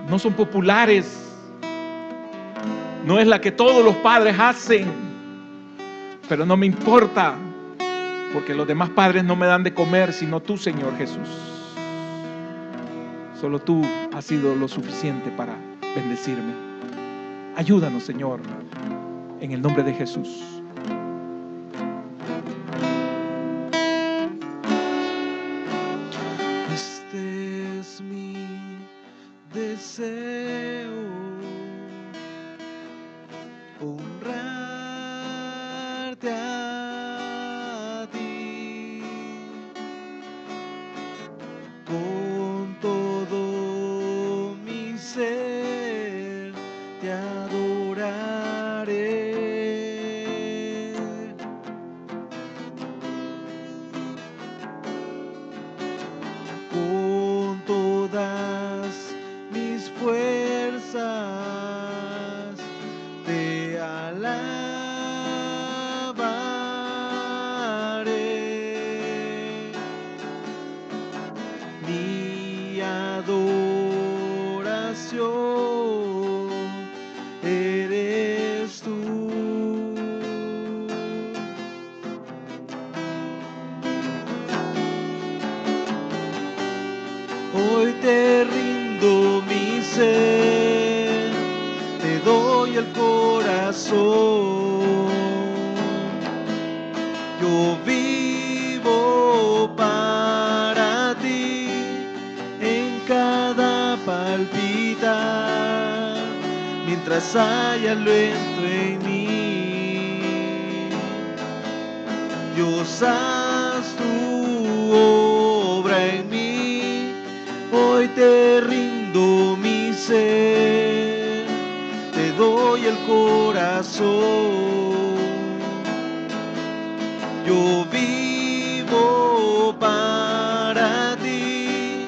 no son populares, no es la que todos los padres hacen, pero no me importa, porque los demás padres no me dan de comer sino tú, Señor Jesús. Solo tú has sido lo suficiente para bendecirme. Ayúdanos, Señor, en el nombre de Jesús. Este es mi deseo, honrarte a ti con todo mi ser, te adoraré. Con todas mis fuerzas te alabaré. Mi adoración eres tú. Hoy te rindo mi ser, te doy el corazón. Yo vivo para ti en cada palpitar, mientras haya aliento en mí. Dios, haz tu obra en mí. Hoy te rindo mi ser, te doy el corazón. Yo vivo para ti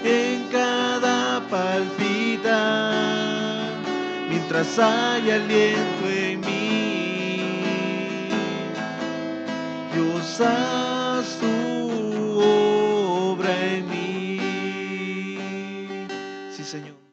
en cada palpitar, mientras haya aliento en mí. Dios, haz tu obra en mí. Sí, Señor.